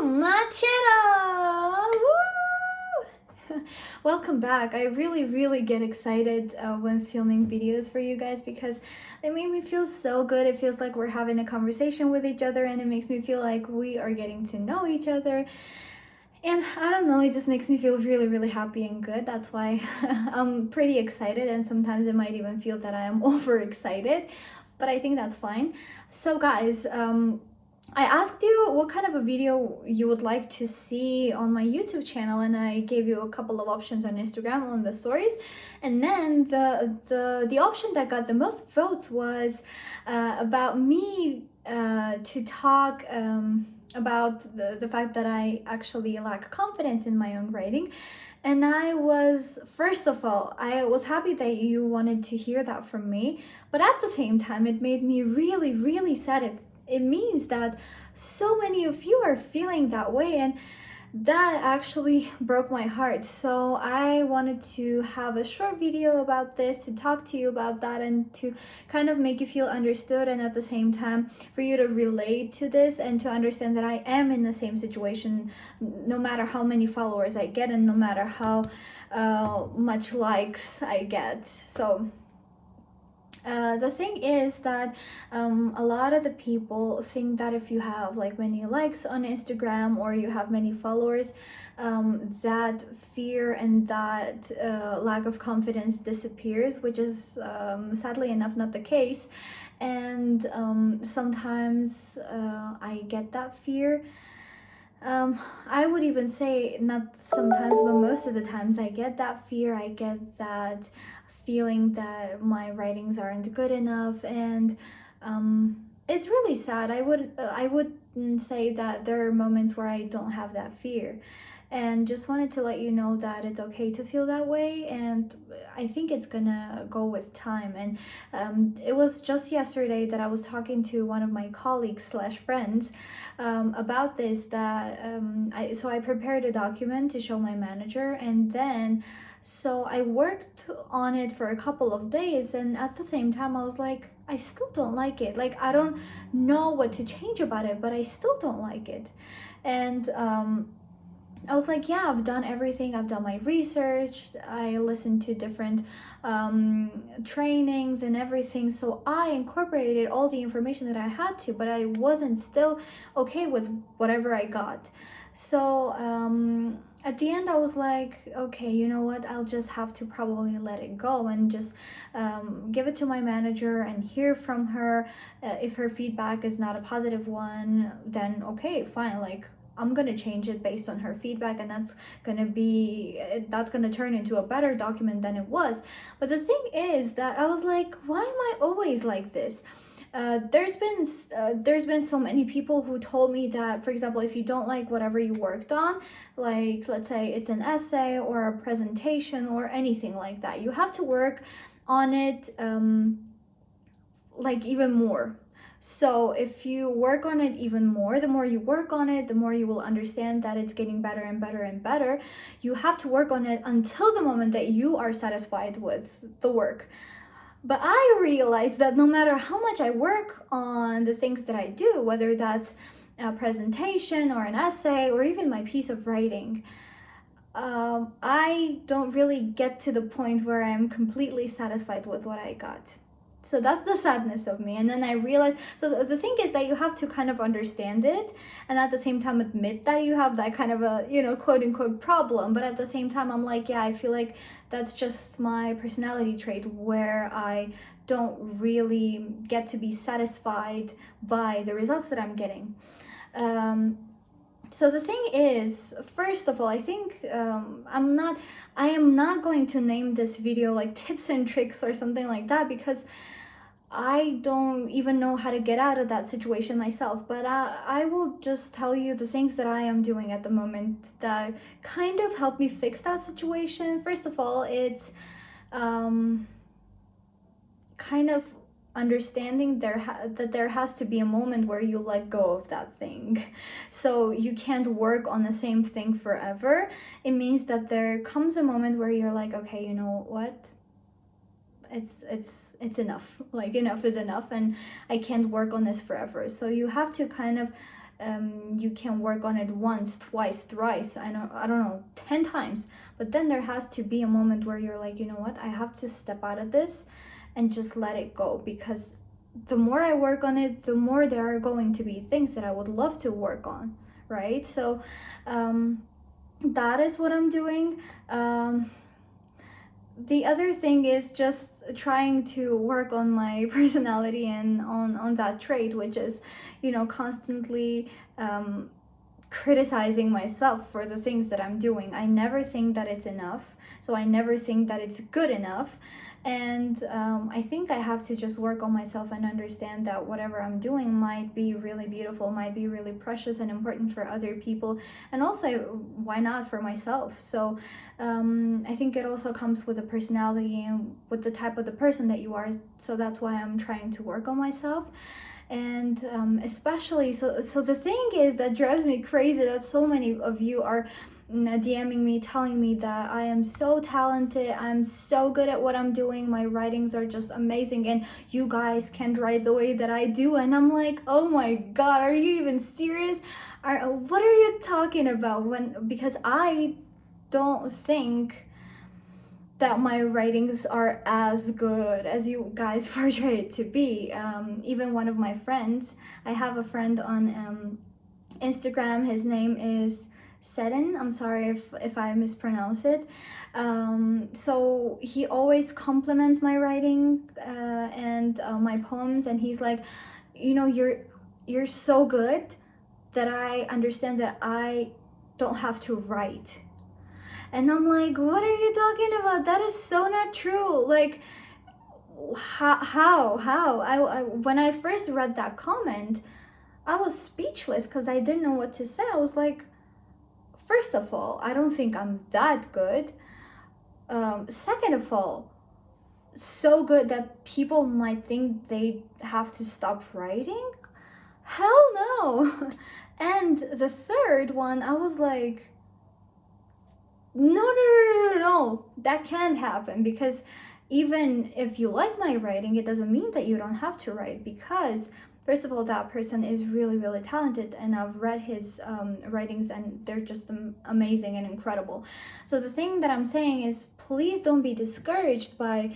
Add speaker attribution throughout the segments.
Speaker 1: my channel! Woo! Welcome back. I really get excited when filming videos for you guys because they make me feel so good. It feels like we're having a conversation with each other, and it makes me feel like we are getting to know each other. And I don't know, it just makes me feel really happy and good. That's why I'm pretty excited, and sometimes it might even feel that I am overexcited, but I think that's fine. So guys, I asked you what kind of a video you would like to see on my YouTube channel, and I gave you a couple of options on Instagram on the stories. And then the option that got the most votes was about me to talk about the fact that I actually lack confidence in my own writing. And I was, first of all, I was happy that you wanted to hear that from me, but at the same time, it made me really sad. It means that so many of you are feeling that way, and that actually broke my heart. So I wanted to have a short video about this, to talk to you about that, and to kind of make you feel understood, and at the same time for you to relate to this and to understand that I am in the same situation, no matter how many followers I get and no matter how much likes I get. So the thing is that a lot of the people think that if you have like many likes on Instagram or you have many followers, that fear and that lack of confidence disappears, which is sadly enough not the case. And sometimes I get that fear. I would even say not sometimes, but most of the times I get that fear. I get that feeling that my writings aren't good enough, and it's really sad. I wouldn't say that there are moments where I don't have that fear, and just wanted to let you know that it's okay to feel that way, and I think it's gonna go with time. And it was just yesterday that I was talking to one of my colleagues slash friends about this, that I prepared a document to show my manager, and then so I worked on it for a couple of days, and at the same time I was like, I still don't like it. Like, I don't know what to change about it, but I still don't like it. And I was like, yeah, I've done everything. I've done my research. I listened to different trainings and everything. So I incorporated all the information that I had to, but I wasn't still okay with whatever I got. So at the end I was like, okay, you know what, I'll just have to probably let it go and just give it to my manager and hear from her. If her feedback is not a positive one, then okay, fine, like I'm gonna change it based on her feedback, and that's gonna turn into a better document than it was. But the thing is that I was like, why am I always like this? There's been so many people who told me that, for example, if you don't like whatever you worked on, like let's say it's an essay or a presentation or anything like that, you have to work on it like even more. So if you work on it even more, the more you work on it, the more you will understand that it's getting better and better and better. You have to work on it until the moment that you are satisfied with the work. But I realized that no matter how much I work on the things that I do, whether that's a presentation or an essay or even my piece of writing, I don't really get to the point where I'm completely satisfied with what I got. So that's the sadness of me. And then I realized, so the thing is that you have to kind of understand it and at the same time admit that you have that kind of a, you know, quote unquote problem. But at the same time, I'm like, yeah, I feel like that's just my personality trait, where I don't really get to be satisfied by the results that I'm getting. So the thing is, first of all, I think I am not going to name this video like tips and tricks or something like that, because I don't even know how to get out of that situation myself. But I will just tell you the things that I am doing at the moment that kind of help me fix that situation. First of all, it's kind of understanding that there has to be a moment where you let go of that thing. So you can't work on the same thing forever. It means that there comes a moment where you're like, okay, you know what, it's enough. Like, enough is enough, and I can't work on this forever. So you have to kind of you can work on it once, twice, thrice, I don't know, 10 times. But then there has to be a moment where you're like, you know what, I have to step out of this and just let it go, because the more I work on it, the more there are going to be things that I would love to work on, right? So that is what I'm doing. The other thing is just trying to work on my personality and on that trait, which is, you know, constantly criticizing myself for the things that I'm doing. I never think that it's enough, so I never think that it's good enough. And I think I have to just work on myself and understand that whatever I'm doing might be really beautiful, might be really precious and important for other people, and also why not for myself. So I think it also comes with the personality and with the type of the person that you are. So that's why I'm trying to work on myself. And especially so the thing is that drives me crazy, that so many of you are DMing me, telling me that I am so talented, I'm so good at what I'm doing, my writings are just amazing, and you guys can't write the way that I do. And I'm like, oh my god, are you even serious? What are you talking about? Because I don't think that my writings are as good as you guys portray it to be. Even one of my friends, I have a friend on Instagram, his name is Seden. I'm sorry if I mispronounce it. So he always compliments my writing and my poems, and he's like, you know, you're so good that I understand that I don't have to write. And I'm like, what are you talking about? That is so not true. Like, how? I when I first read that comment, I was speechless because I didn't know what to say. I was like, first of all, I don't think I'm that good. Second of all, so good that people might think they have to stop writing? Hell no. And the third one, I was like, no, that can't happen, because even if you like my writing, it doesn't mean that you don't have to write, because first of all, that person is really, really talented, and I've read his writings and they're just amazing and incredible. So the thing that I'm saying is, please don't be discouraged by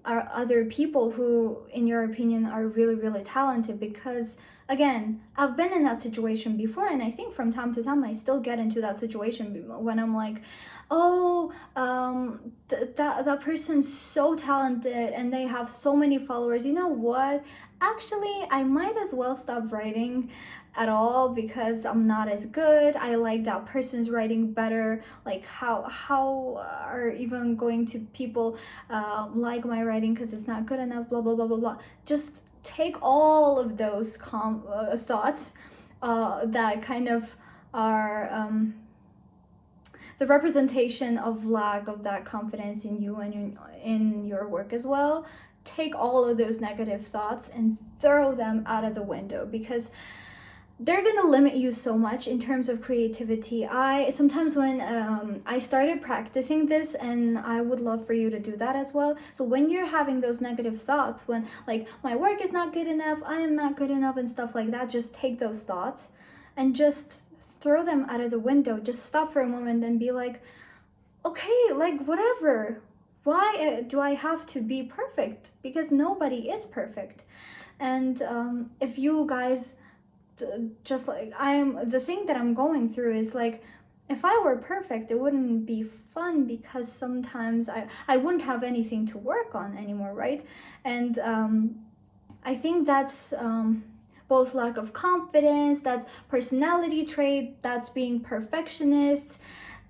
Speaker 1: are other people who, in your opinion, are really, really talented, because again, I've been in that situation before, and I think from time to time I still get into that situation when I'm like, oh, that person's so talented and they have so many followers. You know what? Actually, I might as well stop writing at all, because I'm not as good. I like that person's writing better. Like, how are even going to people like my writing because it's not good enough, blah blah blah blah blah. Just take all of those thoughts that kind of are the representation of lack of that confidence in you and in your work as well. Take all of those negative thoughts and throw them out of the window, because they're gonna limit you so much in terms of creativity. I sometimes, when I started practicing this, and I would love for you to do that as well. So when you're having those negative thoughts, when like, my work is not good enough, I am not good enough and stuff like that, just take those thoughts and just throw them out of the window. Just stop for a moment and be like, okay, like, whatever. Why do I have to be perfect? Because nobody is perfect. And if you guys, just like the thing that I'm going through is like, if I were perfect, it wouldn't be fun, because sometimes I wouldn't have anything to work on anymore, right? And I think that's both lack of confidence, that's personality trait, that's being perfectionist,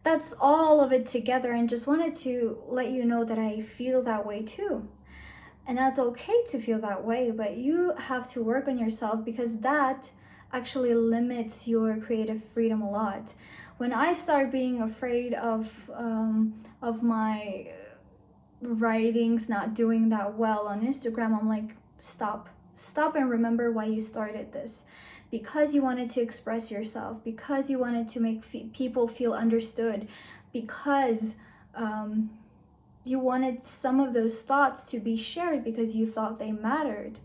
Speaker 1: that's all of it together. And just wanted to let you know that I feel that way too. And that's okay to feel that way, but you have to work on yourself, because that actually limits your creative freedom a lot. When I start being afraid of my writings not doing that well on Instagram, I'm like, stop and remember why you started this. Because you wanted to express yourself, because you wanted to make people feel understood, because you wanted some of those thoughts to be shared because you thought they mattered.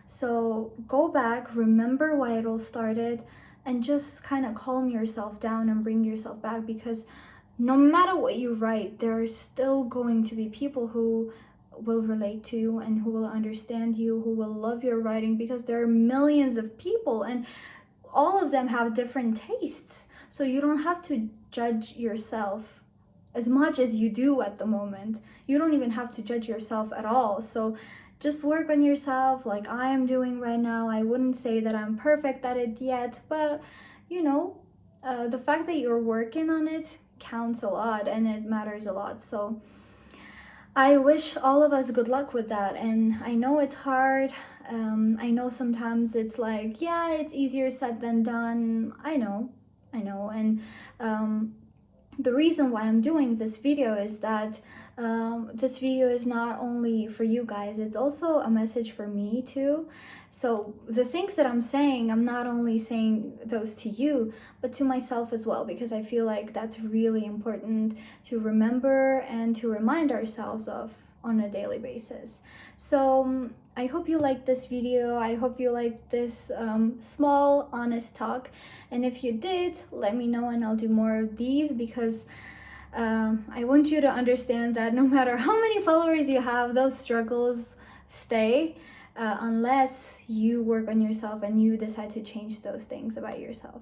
Speaker 1: So go back, remember why it all started, and just kind of calm yourself down and bring yourself back, because no matter what you write, there are still going to be people who will relate to you and who will understand you, who will love your writing, because there are millions of people and all of them have different tastes. So you don't have to judge yourself as much as you do at the moment. You don't even have to judge yourself at all. So just work on yourself like I am doing right now. I wouldn't say that I'm perfect at it yet, but you know, the fact that you're working on it counts a lot and it matters a lot. So I wish all of us good luck with that. And I know it's hard. I know sometimes it's like, yeah, it's easier said than done. I know. And the reason why I'm doing this video is that this video is not only for you guys, it's also a message for me too. So the things that I'm saying, I'm not only saying those to you, but to myself as well, because I feel like that's really important to remember and to remind ourselves of on a daily basis. So I hope you liked this video. I hope you liked this small, honest talk. And if you did, let me know and I'll do more of these, because I want you to understand that no matter how many followers you have, those struggles stay unless you work on yourself and you decide to change those things about yourself.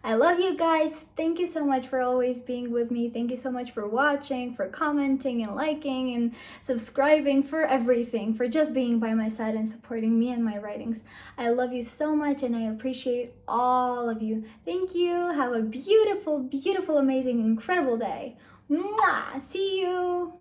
Speaker 1: I love you guys. Thank you so much for always being with me. Thank you so much for watching, for commenting and liking and subscribing, for everything, for just being by my side and supporting me and my writings. I love you so much and I appreciate all of you. Thank you. Have a beautiful, beautiful, amazing, incredible day. Mwah! See you.